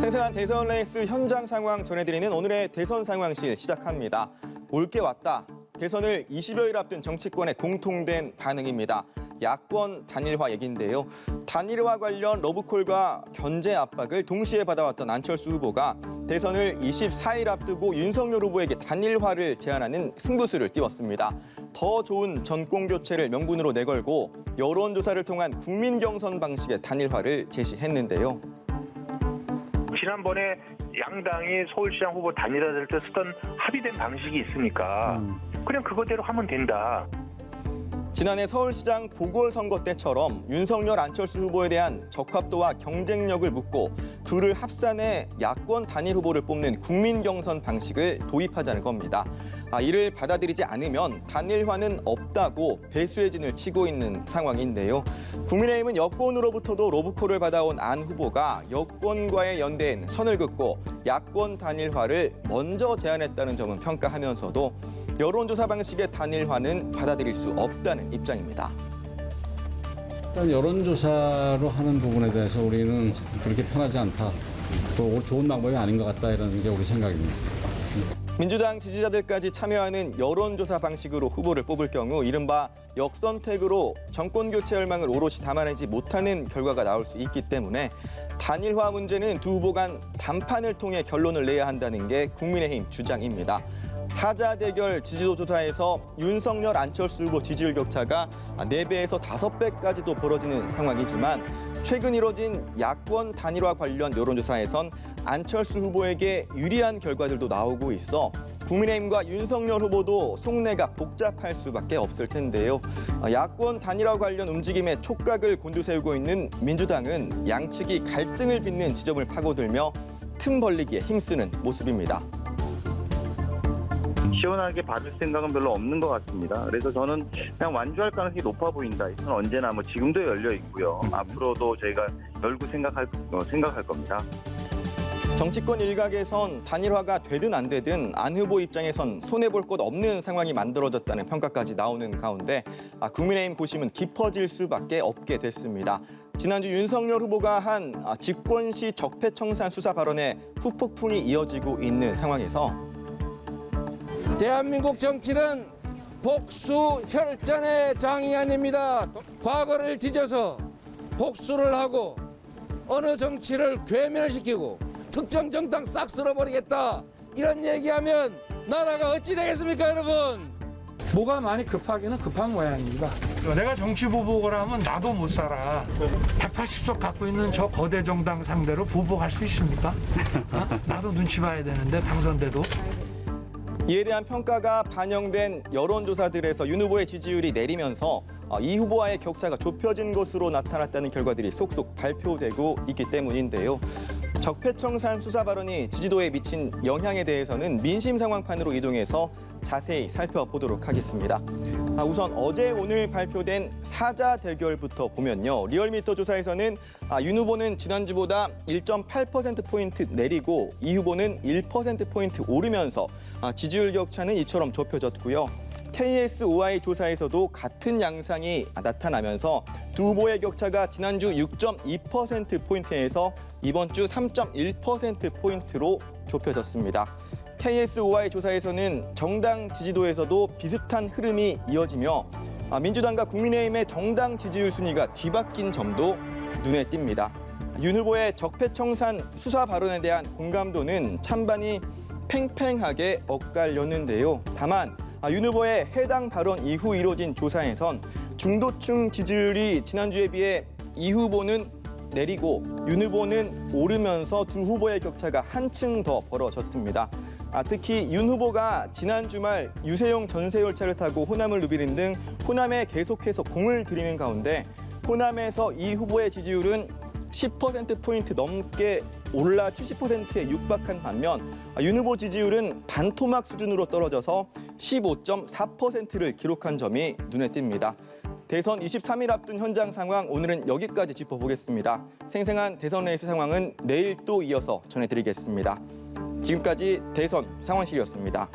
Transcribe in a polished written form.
생생한 대선 레이스 현장 상황 전해드리는 오늘의 대선 상황실 시작합니다. 올 게 왔다. 대선을 20여일 앞둔 정치권의 공통된 반응입니다. 야권 단일화 얘기인데요. 단일화 관련 러브콜과 견제 압박을 동시에 받아왔던 안철수 후보가 대선을 24일 앞두고 윤석열 후보에게 단일화를 제안하는 승부수를 띄웠습니다. 더 좋은 정권교체를 명분으로 내걸고 여론조사를 통한 국민 경선 방식의 단일화를 제시했는데요. 지난번에 양당이 서울시장 후보 단일화될 때 쓰던 합의된 방식이 있으니까 그냥 그거대로 하면 된다. 지난해 서울시장 보궐선거 때처럼 윤석열, 안철수 후보에 대한 적합도와 경쟁력을 묻고 둘을 합산해 야권 단일 후보를 뽑는 국민 경선 방식을 도입하자는 겁니다. 이를 받아들이지 않으면 단일화는 없다고 배수의 진을 치고 있는 상황인데요. 국민의힘은 여권으로부터도 로브콜을 받아온 안 후보가 여권과의 연대엔 선을 긋고 야권 단일화를 먼저 제안했다는 점은 평가하면서도 여론조사 방식의 단일화는 받아들일 수 없다는 입장입니다. 일단 여론조사로 하는 부분에 대해서 우리는 그렇게 편하지 않다. 또 좋은 방법이 아닌 것 같다 이런 게 우리 생각입니다. 민주당 지지자들까지 참여하는 여론조사 방식으로 후보를 뽑을 경우 이른바 역선택으로 정권교체 열망을 오롯이 담아내지 못하는 결과가 나올 수 있기 때문에 단일화 문제는 두 후보 간 담판을 통해 결론을 내야 한다는 게 국민의힘 주장입니다. 사자 대결 지지도 조사에서 윤석열, 안철수 후보 지지율 격차가 4배에서 5배까지도 벌어지는 상황이지만 최근 이뤄진 야권 단일화 관련 여론조사에선 안철수 후보에게 유리한 결과들도 나오고 있어 국민의힘과 윤석열 후보도 속내가 복잡할 수밖에 없을 텐데요. 야권 단일화 관련 움직임에 촉각을 곤두세우고 있는 민주당은 양측이 갈등을 빚는 지점을 파고들며 틈 벌리기에 힘쓰는 모습입니다. 시원하게 받을 생각은 별로 없는 것 같습니다. 그래서 저는 그냥 완주할 가능성이 높아 보인다. 이건 언제나 지금도 열려 있고요. 앞으로도 저희가 열고 생각할 겁니다. 정치권 일각에선 단일화가 되든 안 되든 안 후보 입장에선 손해볼 것 없는 상황이 만들어졌다는 평가까지 나오는 가운데 국민의힘 고심은 깊어질 수밖에 없게 됐습니다. 지난주 윤석열 후보가 한 집권시 적폐청산 수사 발언에 후폭풍이 이어지고 있는 상황에서 대한민국 정치는 복수 혈전의 장이 아닙니다. 과거를 뒤져서 복수를 하고 어느 정치를 괴멸시키고 특정 정당 싹 쓸어버리겠다 이런 얘기하면 나라가 어찌 되겠습니까, 여러분? 뭐가 많이 급하기는 급한 모양입니다. 내가 정치 보복을 하면 나도 못 살아. 180석 갖고 있는 저 거대 정당 상대로 보복할 수 있습니까? 나도 눈치 봐야 되는데 당선돼도. 이에 대한 평가가 반영된 여론조사들에서 윤 후보의 지지율이 내리면서 이 후보와의 격차가 좁혀진 것으로 나타났다는 결과들이 속속 발표되고 있기 때문인데요. 적폐청산 수사 발언이 지지도에 미친 영향에 대해서는 민심 상황판으로 이동해서 자세히 살펴보도록 하겠습니다. 우선 어제 오늘 발표된 사자 대결부터 보면요. 리얼미터 조사에서는 윤 후보는 지난주보다 1.8%포인트 내리고 이 후보는 1%포인트 오르면서 지지율 격차는 이처럼 좁혀졌고요. KSOI 조사에서도 같은 양상이 나타나면서 두 후보의 격차가 지난주 6.2%포인트에서 이번 주 3.1%포인트로 좁혀졌습니다. KSOI 조사에서는 정당 지지도에서도 비슷한 흐름이 이어지며 민주당과 국민의힘의 정당 지지율 순위가 뒤바뀐 점도 눈에 띕니다. 윤 후보의 적폐청산 수사 발언에 대한 공감도는 찬반이 팽팽하게 엇갈렸는데요. 다만 윤 후보의 해당 발언 이후 이뤄진 조사에선 중도층 지지율이 지난주에 비해 이 후보는 내리고 윤 후보는 오르면서 두 후보의 격차가 한층 더 벌어졌습니다. 특히 윤 후보가 지난 주말 유세용 전세열차를 타고 호남을 누비는 등 호남에 계속해서 공을 들이는 가운데 호남에서 이 후보의 지지율은 10%포인트 넘게 올라 70%에 육박한 반면 윤 후보 지지율은 반토막 수준으로 떨어져서 15.4%를 기록한 점이 눈에 띕니다. 대선 23일 앞둔 현장 상황 오늘은 여기까지 짚어보겠습니다. 생생한 대선 레이스 상황은 내일 또 이어서 전해드리겠습니다. 지금까지 대선 상황실이었습니다.